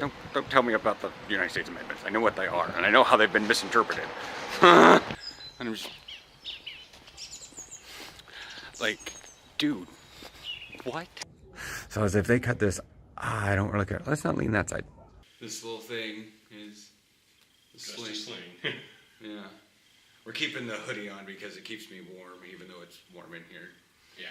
Don't tell me about the United States amendments. I know what they are, and I know how they've been misinterpreted. And I'm just like, dude, what? So as if they cut this, I don't really care. Let's not lean that side. This little thing is the sling. Yeah. We're keeping the hoodie on because it keeps me warm, even though it's warm in here. Yeah.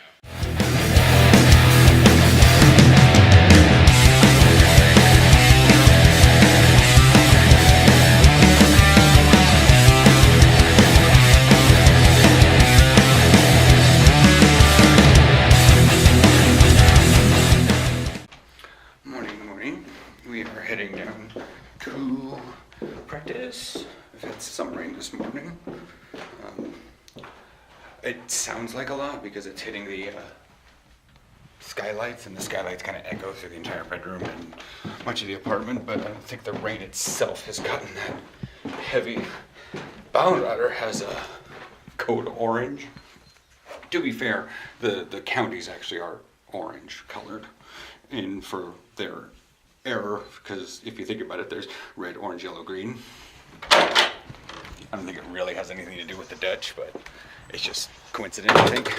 We are heading down to practice. We've had some rain this morning. It sounds like a lot because it's hitting the skylights, and the skylights kind of echo through the entire bedroom and much of the apartment, but I don't think the rain itself has gotten that heavy. Boundwater has a code orange. To be fair, the counties actually are orange colored in for their error, because if you think about it, there's red, orange, yellow, green. I don't think it really has anything to do with the Dutch, but it's just coincidence, I think.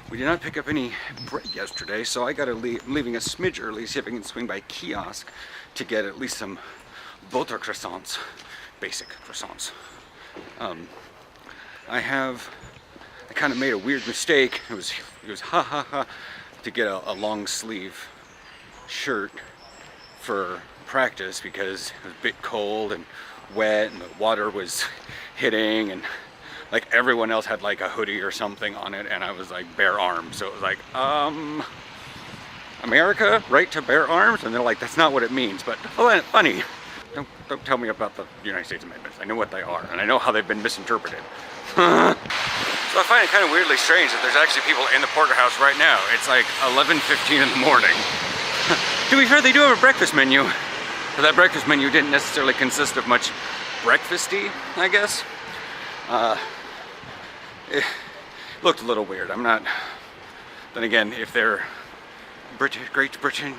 We did not pick up any bread yesterday, so I gotta leave. I'm leaving a smidge early, see if I can swing by kiosk to get at least some butter croissants, basic croissants. I kind of made a weird mistake. It was to get a long sleeve shirt for practice because it was a bit cold and wet and the water was hitting, and like everyone else had like a hoodie or something on it, and I was like bare arms, so it was like America, right to bear arms? And they're like, that's not what it means. But funny, don't tell me about the United States amendments. I know what they are, and I know how they've been misinterpreted. So I find it kind of weirdly strange that there's actually people in the porterhouse right now. It's like 11:15 in the morning. To be fair, they do have a breakfast menu, but that breakfast menu didn't necessarily consist of much breakfasty, I guess. It looked a little weird. I'm not. Then again, if they're Great Britain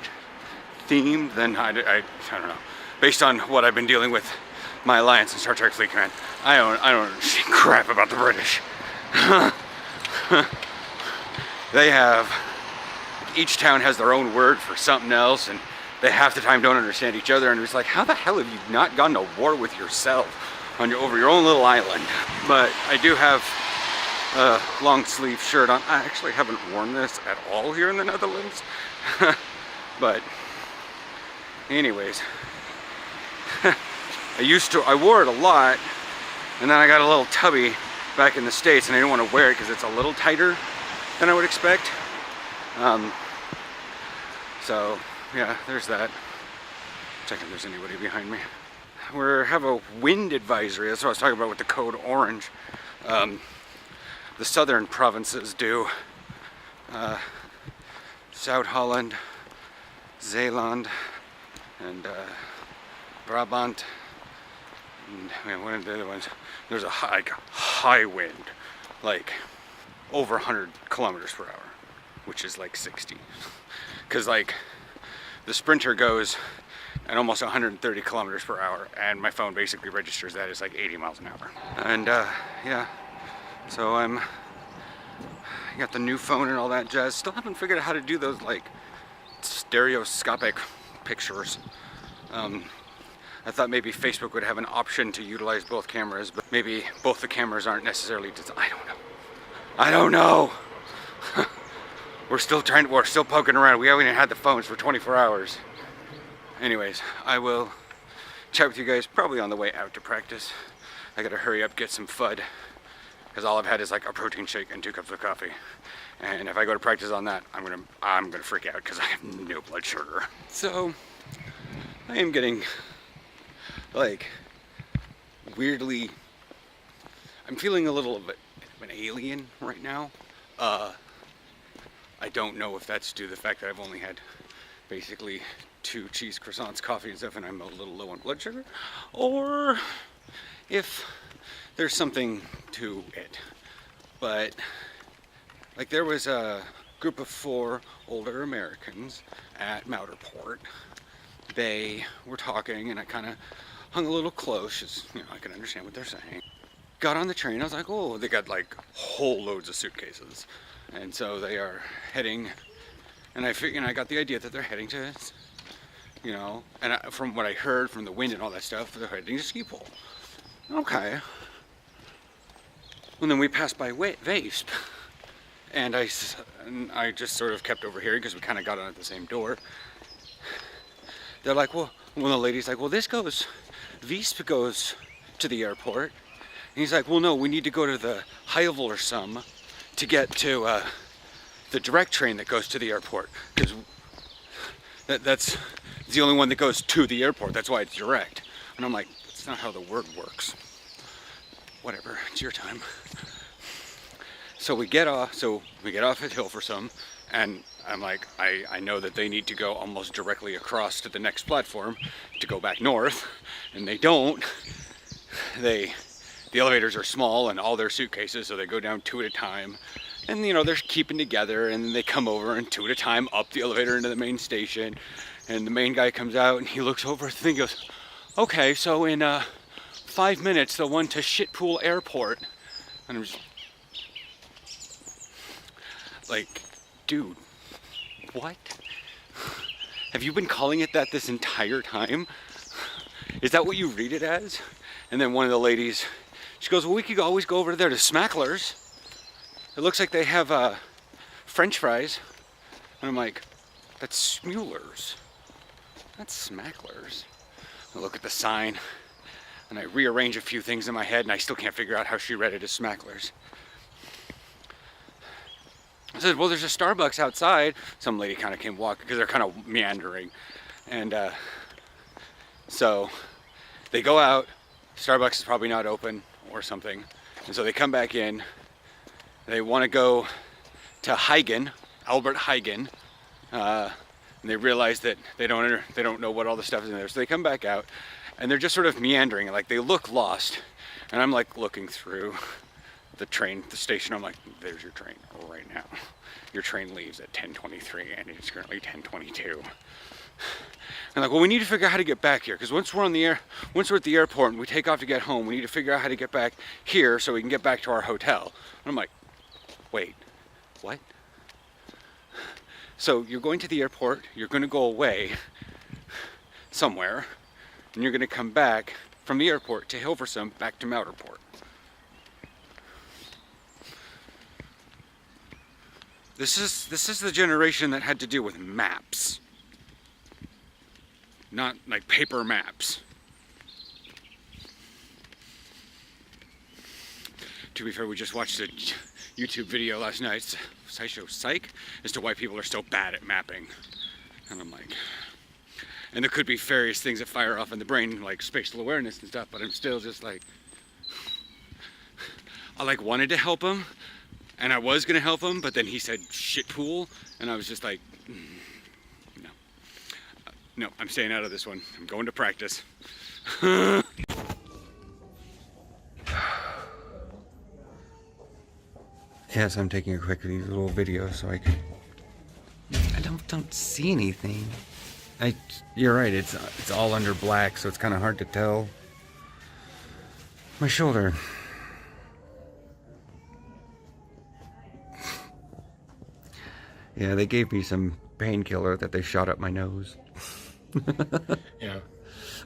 themed, then I don't know. Based on what I've been dealing with my alliance in Star Trek Fleet Command, I don't see crap about the British. They have. Each town has their own word for something else, and they half the time don't understand each other, and it's like, how the hell have you not gone to war with yourself over your own little island? But I do have a long sleeve shirt on. I actually haven't worn this at all here in the Netherlands. But anyways, I wore it a lot, and then I got a little tubby back in the States, and I didn't want to wear it because it's a little tighter than I would expect. So yeah, there's that. Check if there's anybody behind me. We have a wind advisory. That's what I was talking about with the code orange. The southern provinces do. South Holland, Zeeland, and Brabant. And one of the other ones, there's a high wind, like over 100 kilometers per hour, which is like 60. Because like the Sprinter goes at almost 130 kilometers per hour, and my phone basically registers that as like 80 miles an hour. And yeah, so I got the new phone and all that jazz. Still haven't figured out how to do those like stereoscopic pictures. I thought maybe Facebook would have an option to utilize both cameras, but maybe both the cameras aren't necessarily I don't know. We're still poking around. We haven't even had the phones for 24 hours. Anyways, I will chat with you guys probably on the way out to practice. I gotta hurry up, get some FUD, because all I've had is like a protein shake and 2 cups of coffee. And if I go to practice on that, I'm gonna freak out because I have no blood sugar. So I am getting like weirdly, I'm feeling a little bit of an alien right now. I don't know if that's due to the fact that I've only had basically 2 cheese croissants, coffee and stuff, and I'm a little low on blood sugar, or if there's something to it. But like there was a group of 4 older Americans at Mouterport. They were talking, and I kind of hung a little close, just, you know, I could understand what they're saying. Got on the train, I was like, oh, they got like whole loads of suitcases. And so they are heading, and I got the idea that they're heading to, you know, and from what I heard from the wind and all that stuff, they're heading to Ski Pole. Okay. And then we passed by Vasp, and I just sort of kept overhearing because we kind of got on at the same door. They're like, well, one of the ladies like, well, Visp goes to the airport. And he's like, well, no, we need to go to the Heivelsersum to get to the direct train that goes to the airport, because that's the only one that goes to the airport. That's why it's direct. And I'm like, that's not how the word works. Whatever, it's your time. So we get off at Hilversum, and I'm like, I know that they need to go almost directly across to the next platform to go back north, and they don't. The elevators are small and all their suitcases, so they go down 2 at a time. And, you know, they're keeping together, and then they come over and 2 at a time up the elevator into the main station. And the main guy comes out and he looks over at the thing and goes, okay, so in 5 minutes, the one to Shitpool Airport. And I'm just like, dude, what? Have you been calling it that this entire time? Is that what you read it as? And then one of the ladies, she goes, well, we could always go over there to Smackler's. It looks like they have French fries. And I'm like, that's Smueller's. That's Smackler's. I look at the sign, and I rearrange a few things in my head, and I still can't figure out how she read it as Smackler's. I said, well, there's a Starbucks outside. Some lady kind of came walking, because they're kind of meandering. And so they go out. Starbucks is probably not open or something. And so they come back in. They want to go to Huygen, Albert Huygen. And they realize that they don't know what all the stuff is in there. So they come back out, and they're just sort of meandering. Like, they look lost. And I'm like looking through the station. I'm like, there's your train right now. Your train leaves at 10:23, and it's currently 10:22. And like, well, we need to figure out how to get back here, because once we're at the airport and we take off to get home, we need to figure out how to get back here so we can get back to our hotel. And I'm like, wait, what? So you're going to the airport, you're going to go away somewhere, and you're going to come back from the airport to Hilversum back to Mouterport. This is the generation that had to deal with maps. Not like paper maps. To be fair, we just watched a YouTube video last night, Psych, as to why people are so bad at mapping. And I'm like, and there could be various things that fire off in the brain, like spatial awareness and stuff, but I'm still just like, I like wanted to help him, and I was gonna help him, but then he said shit pool, and I was just like, no. No, I'm staying out of this one. I'm going to practice. Yes, I'm taking a quick little video so I don't see anything. You're right, it's all under black, so it's kind of hard to tell. My shoulder. Yeah, they gave me some painkiller that they shot up my nose. Yeah.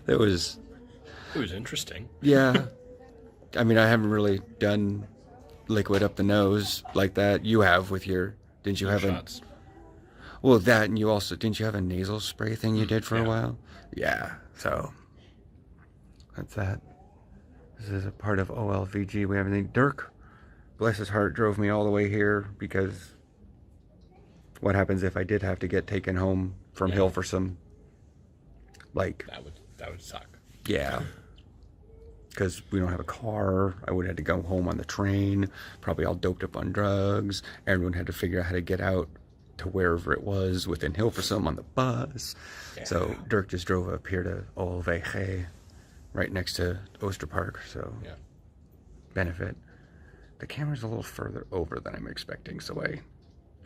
It was interesting. Yeah. I mean, I haven't really done liquid up the nose like that. You have with your, didn't you have shots. Well, that, and you also, didn't you have a nasal spray thing you did for a while? Yeah, so that's that. This is a part of OLVG. We have anything. Dirk, bless his heart, drove me all the way here because what happens if I did have to get taken home from Hilversum? Like, that would suck. Yeah. Because we don't have a car. I would have had to go home on the train, probably all doped up on drugs. Everyone had to figure out how to get out to wherever it was within Hilversum on the bus. Yeah. So Dirk just drove up here to OLVG, right next to Oosterpark. So benefit. The camera's a little further over than I'm expecting, so I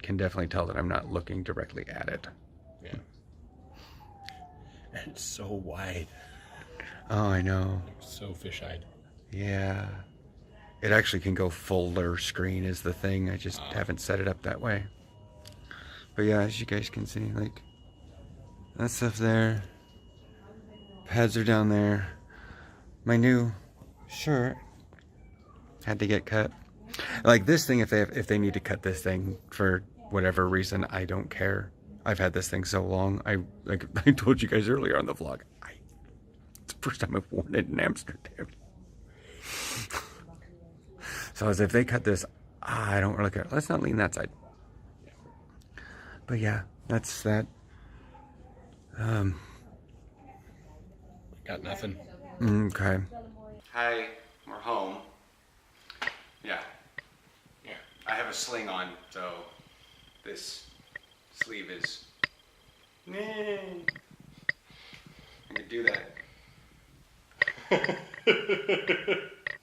can definitely tell that I'm not looking directly at it. Yeah. And it's so wide. Oh, I know. So fish-eyed. Yeah. It actually can go fuller screen is the thing. I just haven't set it up that way. But yeah, as you guys can see, like, that stuff there. Pads are down there. My new shirt had to get cut. Like this thing, if they need to cut this thing for whatever reason, I don't care. I've had this thing so long. Like I told you guys earlier on the vlog. It's the first time I've worn it in Amsterdam. So as if they cut this, I don't really care. Let's not lean that side. But yeah, that's that. Got nothing. Okay. Hi, we're home. Yeah. Yeah. I have a sling on, so this sleeve is. I can do that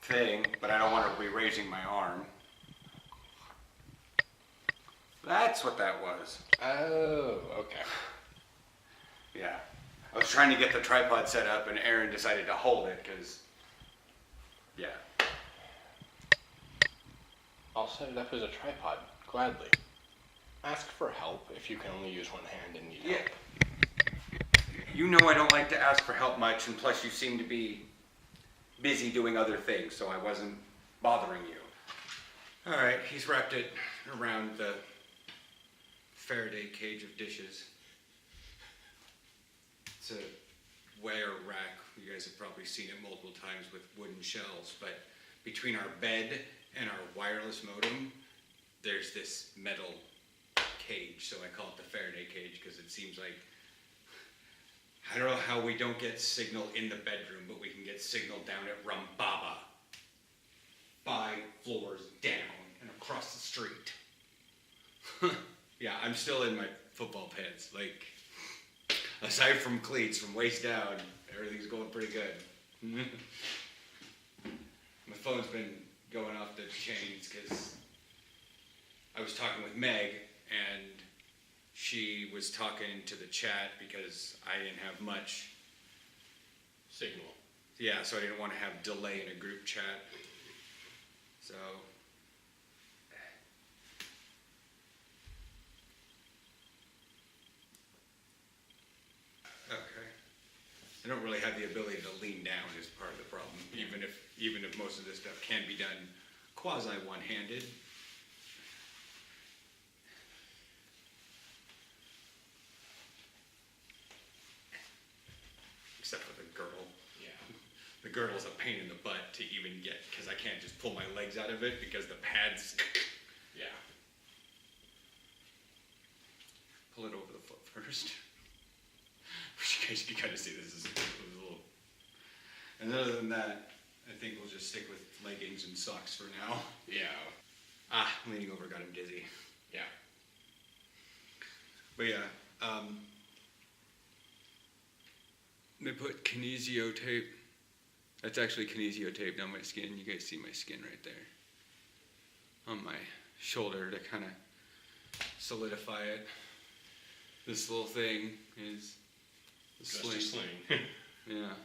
thing, but I don't want to be raising my arm. That's what that was. Oh, okay. Yeah. I was trying to get the tripod set up and Aaron decided to hold it because, yeah. I'll set it up as a tripod, gladly. Ask for help if you can only use one hand and need help. You know I don't like to ask for help much, and plus you seem to be busy doing other things, so I wasn't bothering you. Alright, he's wrapped it around the Faraday cage of dishes. It's a wire rack. You guys have probably seen it multiple times with wooden shelves, but between our bed and our wireless modem, there's this metal cage, so I call it the Faraday cage because it seems like, I don't know how we don't get signal in the bedroom, but we can get signal down at Rumbaba. 5 floors down and across the street. Yeah, I'm still in my football pants. Like, aside from cleats, from waist down, everything's going pretty good. My phone's been going off the chains because I was talking with Meg and she was talking to the chat because I didn't have much Signal. Yeah, so I didn't want to have delay in a group chat. So okay. I don't really have the ability to lean down is part of the problem, even if most of this stuff can be done quasi one-handed. Except for the girdle. Yeah. The girdle's a pain in the butt to even get because I can't just pull my legs out of it because the pads. Yeah. Pull it over the foot first. You guys can kind of see this is a little. And other than that, I think we'll just stick with leggings and socks for now. Yeah. Leaning over got him dizzy. Yeah. But yeah, they put kinesio tape. That's actually kinesio tape down my skin. You guys see my skin right there. On my shoulder to kind of solidify it. This little thing is the Just sling. a sling. Yeah.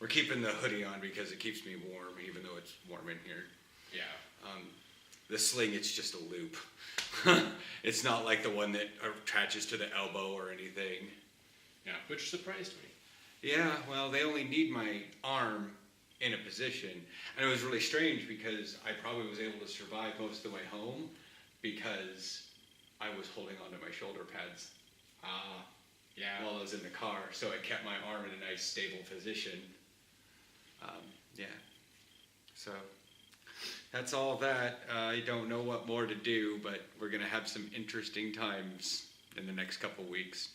We're keeping the hoodie on because it keeps me warm, even though it's warm in here. Yeah. The sling, it's just a loop. It's not like the one that attaches to the elbow or anything. Yeah, which surprised me. Yeah, well, they only need my arm in a position. And it was really strange because I probably was able to survive most of the way home because I was holding onto my shoulder pads Yeah. while I was in the car. So it kept my arm in a nice, stable position. Yeah. So that's all that. I don't know what more to do, but we're going to have some interesting times in the next couple weeks.